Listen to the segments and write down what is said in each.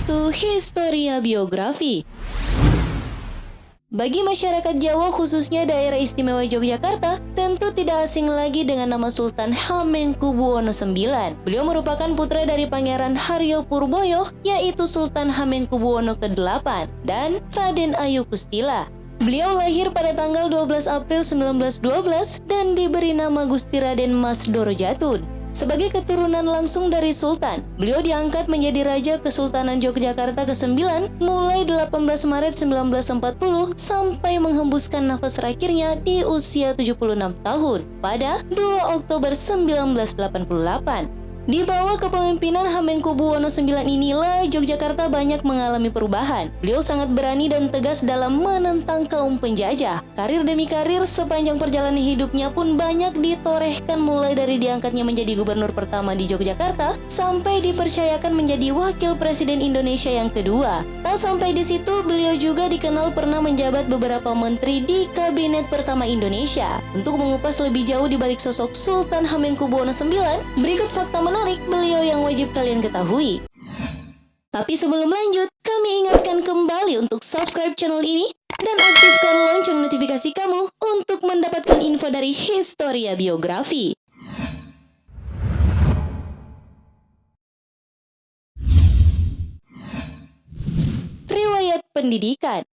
to Historia Biografi. Bagi masyarakat Jawa khususnya daerah istimewa Yogyakarta, tentu tidak asing lagi dengan nama Sultan Hamengkubuwono IX. Beliau merupakan putra dari Pangeran Haryo Purboyo, yaitu Sultan Hamengkubuwono ke-8, dan Raden Ayu Kustila. Beliau lahir pada tanggal 12 April 1912 dan diberi nama Gusti Raden Mas Doro Jatun. Sebagai keturunan langsung dari Sultan, beliau diangkat menjadi Raja Kesultanan Yogyakarta ke-9 mulai 18 Maret 1940 sampai menghembuskan nafas terakhirnya di usia 76 tahun pada 2 Oktober 1988. Di bawah kepemimpinan Hamengkubuwono IX inilah Yogyakarta banyak mengalami perubahan. Beliau sangat berani dan tegas dalam menentang kaum penjajah. Karir demi karir sepanjang perjalanan hidupnya pun banyak ditorehkan, mulai dari diangkatnya menjadi gubernur pertama di Yogyakarta sampai dipercayakan menjadi wakil presiden Indonesia yang kedua. Tak sampai di situ, beliau juga dikenal pernah menjabat beberapa menteri di kabinet pertama Indonesia. Untuk mengupas lebih jauh di balik sosok Sultan Hamengkubuwono IX, berikut fakta menarik beliau yang wajib kalian ketahui. Tapi sebelum lanjut, kami ingatkan kembali untuk subscribe channel ini dan aktifkan lonceng notifikasi kamu untuk mendapatkan info dari Historia Biografi. Riwayat pendidikan.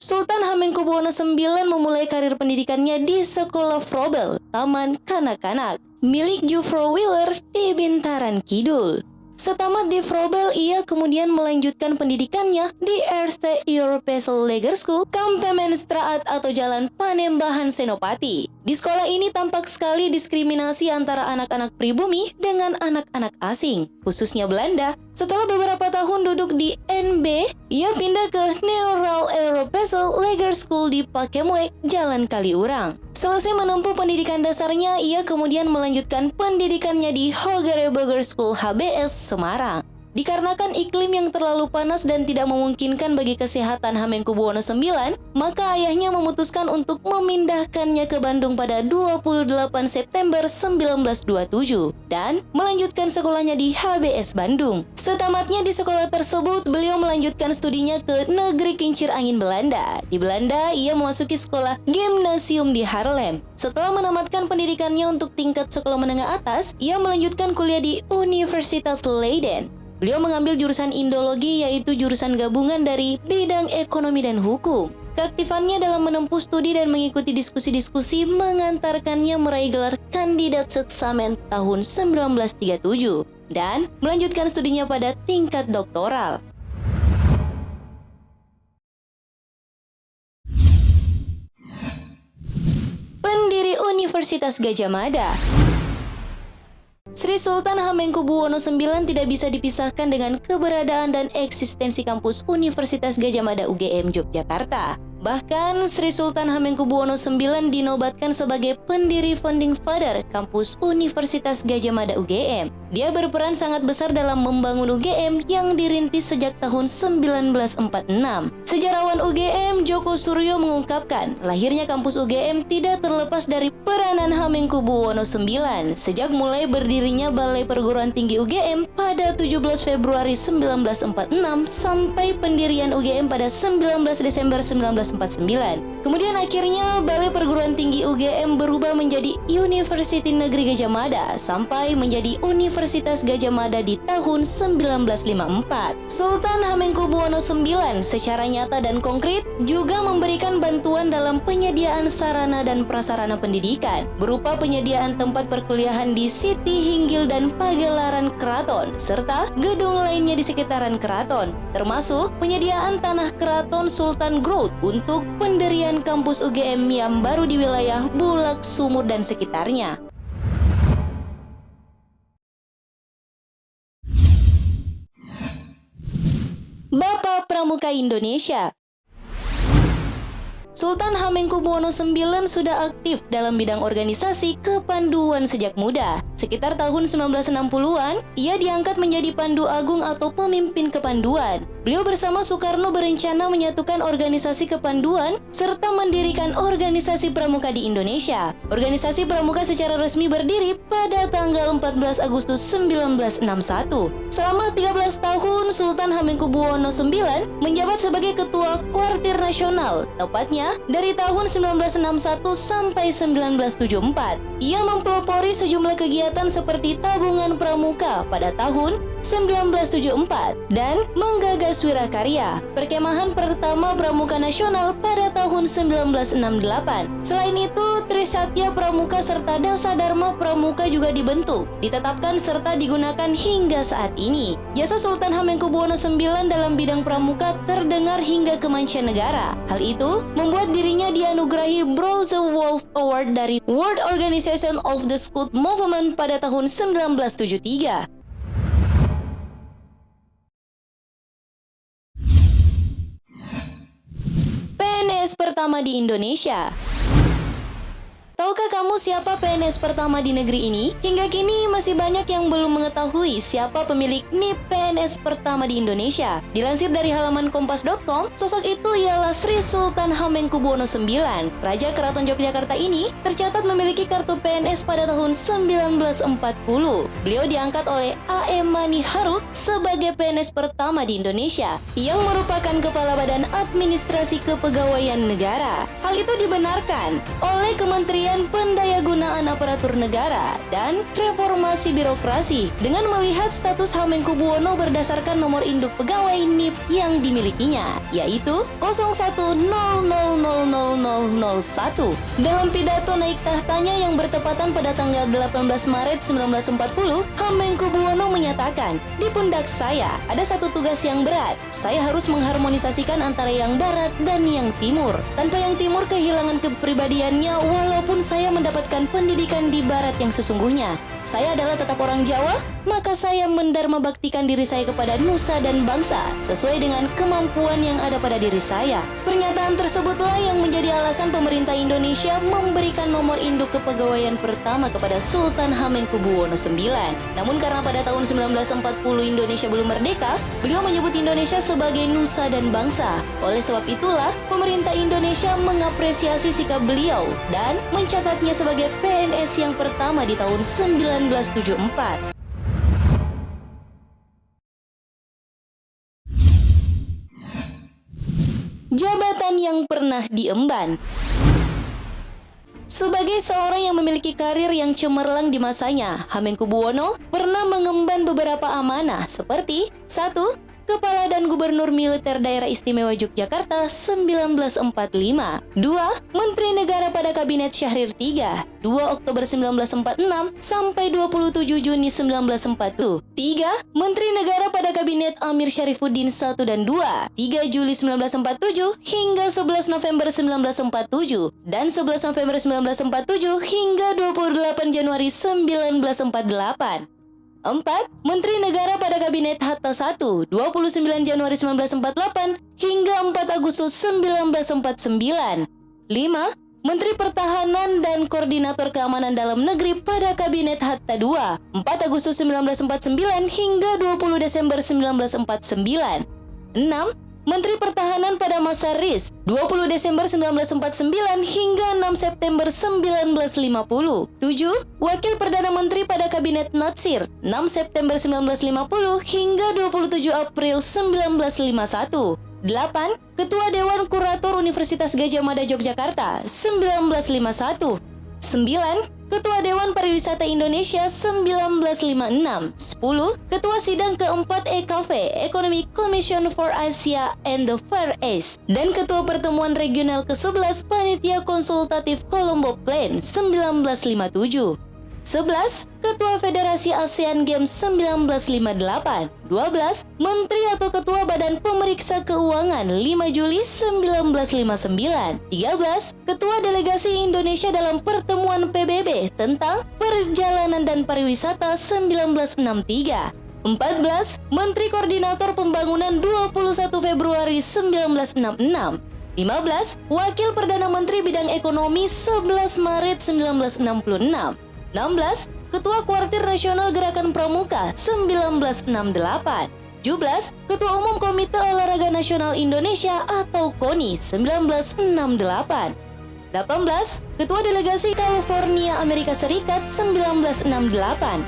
Sultan Hamengkubuwono IX memulai karir pendidikannya di Sekolah Frobel, Taman Kanak-kanak, milik Jufro Willer di Bintaran Kidul. Setamat di Frobel, ia kemudian melanjutkan pendidikannya di Eerste Europese Leger School, Kampemenstraat atau Jalan Panembahan Senopati. Di sekolah ini tampak sekali diskriminasi antara anak-anak pribumi dengan anak-anak asing, khususnya Belanda. Setelah beberapa tahun duduk di NB, ia pindah ke Neural Europese Leger School di Pakemuek, Jalan Kaliurang. Selesai menempuh pendidikan dasarnya, ia kemudian melanjutkan pendidikannya di Hogere Burger School HBS Semarang. Dikarenakan iklim yang terlalu panas dan tidak memungkinkan bagi kesehatan Hamengkubuwono IX, maka ayahnya memutuskan untuk memindahkannya ke Bandung pada 28 September 1927 dan melanjutkan sekolahnya di HBS Bandung. Setamatnya di sekolah tersebut, beliau melanjutkan studinya ke Negeri Kincir Angin Belanda. Di Belanda, ia memasuki sekolah gimnasium di Haarlem. Setelah menamatkan pendidikannya untuk tingkat sekolah menengah atas, ia melanjutkan kuliah di Universitas Leiden. Beliau mengambil jurusan Indologi, yaitu jurusan gabungan dari bidang ekonomi dan hukum. Keaktifannya dalam menempuh studi dan mengikuti diskusi-diskusi mengantarkannya meraih gelar kandidat seksamen tahun 1937 dan melanjutkan studinya pada tingkat doktoral. Pendiri Universitas Gadjah Mada. Sri Sultan Hamengkubuwono IX tidak bisa dipisahkan dengan keberadaan dan eksistensi kampus Universitas Gadjah Mada UGM Yogyakarta. Bahkan Sri Sultan Hamengkubuwono IX dinobatkan sebagai pendiri founding father kampus Universitas Gadjah Mada UGM. Dia berperan sangat besar dalam membangun UGM yang dirintis sejak tahun 1946. Sejarawan UGM Joko Suryo mengungkapkan, lahirnya kampus UGM tidak terlepas dari peranan Hamengkubuwono IX. Sejak mulai berdirinya Balai Perguruan Tinggi UGM pada 17 Februari 1946 sampai pendirian UGM pada 19 Desember 1949. Kemudian akhirnya Balai Perguruan Tinggi UGM berubah menjadi Universiti Negeri Gadjah Mada sampai menjadi Universitas Gadjah Mada di tahun 1954. Sultan Hamengkubuwono IX secara nyata dan konkret juga memberikan bantuan dalam penyediaan sarana dan prasarana pendidikan berupa penyediaan tempat perkuliahan di Siti Hinggil dan Pagelaran Keraton serta gedung lainnya di sekitaran keraton, termasuk penyediaan tanah keraton Sultan Groot untuk pendirian kampus UGM yang baru di wilayah Bulak, Sumur dan sekitarnya. Bapak Pramuka Indonesia. Sultan Hamengkubuwono IX sudah aktif dalam bidang organisasi kepanduan sejak muda. Sekitar tahun 1960-an, ia diangkat menjadi Pandu Agung atau pemimpin kepanduan. Beliau bersama Soekarno berencana menyatukan organisasi kepanduan serta mendirikan organisasi pramuka di Indonesia. Organisasi pramuka secara resmi berdiri pada tanggal 14 Agustus 1961. Selama 13 tahun, Sultan Hamengkubuwono IX menjabat sebagai Ketua Kuartir Nasional, tepatnya dari tahun 1961 sampai 1974. Ia mempelopori sejumlah kegiatan seperti tabungan pramuka pada tahun 1974 dan menggagas Wirakarya, perkemahan pertama pramuka nasional pada tahun 1968. Selain itu, Trisatya Pramuka serta Dasa Dharma Pramuka juga dibentuk, ditetapkan serta digunakan hingga saat ini. Jasa Sultan Hamengkubuwono IX dalam bidang pramuka terdengar hingga ke mancanegara. Hal itu membuat dirinya dianugerahi Bronze Wolf Award dari World Organization of the Scout Movement pada tahun 1973. PNS pertama di Indonesia. Tahukah kamu siapa PNS pertama di negeri ini? Hingga kini masih banyak yang belum mengetahui siapa pemilik NIP PNS pertama di Indonesia. Dilansir dari halaman kompas.com, sosok itu ialah Sri Sultan Hamengkubuwono IX. Raja Keraton Yogyakarta ini tercatat memiliki kartu PNS pada tahun 1940. Beliau diangkat oleh A.E. Mani Haruk sebagai PNS pertama di Indonesia, yang merupakan Kepala Badan Administrasi Kepegawaian Negara. Hal itu dibenarkan oleh Kementerian Pendayagunaan Aparatur Negara dan Reformasi Birokrasi dengan melihat status Hamengkubuwono berdasarkan nomor induk pegawai NIP yang dimilikinya, yaitu 01000001. Dalam pidato naik tahtanya yang bertepatan pada tanggal 18 Maret 1940, Hamengkubuwono menyatakan, "Di pundak saya ada satu tugas yang berat. Saya harus mengharmonisasikan antara yang barat dan yang timur. Tanpa yang timur kehilangan kepribadiannya walaupun saya mendapatkan pendidikan di barat yang sesungguhnya. Saya adalah tetap orang Jawa, maka saya mendharma baktikan diri saya kepada nusa dan bangsa sesuai dengan kemampuan yang ada pada diri saya." Pernyataan tersebutlah yang menjadi alasan pemerintah Indonesia memberikan nomor induk kepegawaian pertama kepada Sultan Hamengkubuwono IX. Namun karena pada tahun 1940 Indonesia belum merdeka, beliau menyebut Indonesia sebagai nusa dan bangsa. Oleh sebab itulah, pemerintah Indonesia mengapresiasi sikap beliau dan mencatatnya sebagai PNS yang pertama di tahun 1974. Jabatan yang pernah diemban. Sebagai seorang yang memiliki karir yang cemerlang di masanya, Hamengkubuwono pernah mengemban beberapa amanah seperti 1. Kepala dan Gubernur Militer Daerah Istimewa Yogyakarta 1945. 2. Menteri Negara pada Kabinet Syahrir III 2 Oktober 1946 sampai 27 Juni 1941. 3. Menteri Negara pada Kabinet Amir Syarifuddin I dan II 3 Juli 1947 hingga 11 November 1947 dan 11 November 1947 hingga 28 Januari 1948. 4. Menteri Negara pada Kabinet Hatta I 29 Januari 1948 hingga 4 Agustus 1949. 5. Menteri Pertahanan dan Koordinator Keamanan Dalam Negeri pada Kabinet Hatta II 4 Agustus 1949 hingga 20 Desember 1949. 6. Menteri Pertahanan pada masa RIS 20 Desember 1949 hingga 6 September 1950. 7. Wakil Perdana Menteri pada Kabinet Natsir 6 September 1950 hingga 27 April 1951. 8. Ketua Dewan Kurator Universitas Gadjah Mada Yogyakarta 1951. 9. Ketua Dewan Pariwisata Indonesia 1956. 10. Ketua Sidang keempat EKF Economic Commission for Asia and the Far East dan Ketua Pertemuan Regional ke-11 Panitia Konsultatif Colombo Plan 1957. 11. Ketua Federasi ASEAN Games 1958. 12. Menteri atau Ketua Badan Pemeriksa Keuangan 5 Juli 1959. 13. Ketua Delegasi Indonesia dalam Pertemuan PBB tentang Perjalanan dan Pariwisata 1963. 14. Menteri Koordinator Pembangunan 21 Februari 1966. 15. Wakil Perdana Menteri Bidang Ekonomi 11 Maret 1966. 16. Ketua Kuartir Nasional Gerakan Pramuka 1968. 17. Ketua Umum Komite Olahraga Nasional Indonesia atau KONI 1968. 18. Ketua Delegasi California Amerika Serikat 1968.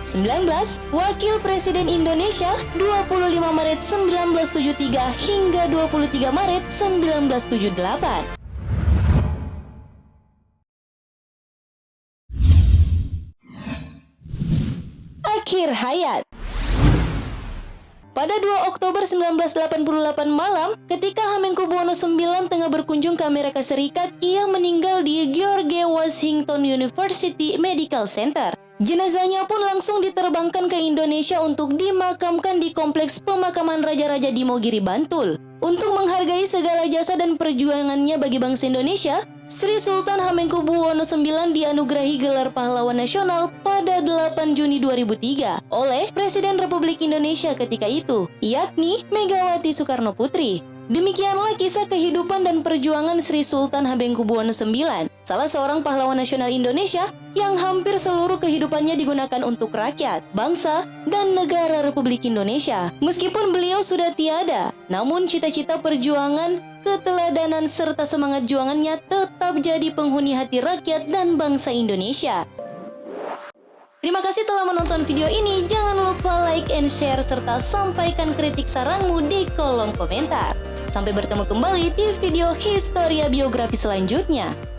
19. Wakil Presiden Indonesia 25 Maret 1973 hingga 23 Maret 1978. Akhir hayat. Pada 2 Oktober 1988 malam, ketika Hamengkubuwono IX tengah berkunjung ke Amerika Serikat, ia meninggal di George Washington University Medical Center. Jenazahnya pun langsung diterbangkan ke Indonesia untuk dimakamkan di Kompleks Pemakaman Raja-Raja di Mogiri, Bantul. Untuk menghargai segala jasa dan perjuangannya bagi bangsa Indonesia, Sri Sultan Hamengkubuwono IX dianugerahi gelar pahlawan nasional pada 8 Juni 2003 oleh Presiden Republik Indonesia ketika itu, yakni Megawati Soekarno Putri. Demikianlah kisah kehidupan dan perjuangan Sri Sultan Hamengkubuwono IX, salah seorang pahlawan nasional Indonesia yang hampir seluruh kehidupannya digunakan untuk rakyat, bangsa, dan negara Republik Indonesia. Meskipun beliau sudah tiada, namun cita-cita perjuangan, keteladanan, serta semangat juangannya tetap jadi penghuni hati rakyat dan bangsa Indonesia. Terima kasih telah menonton video ini. Jangan lupa like and share serta sampaikan kritik saranmu di kolom komentar. Sampai bertemu kembali di video Historia Biografi selanjutnya.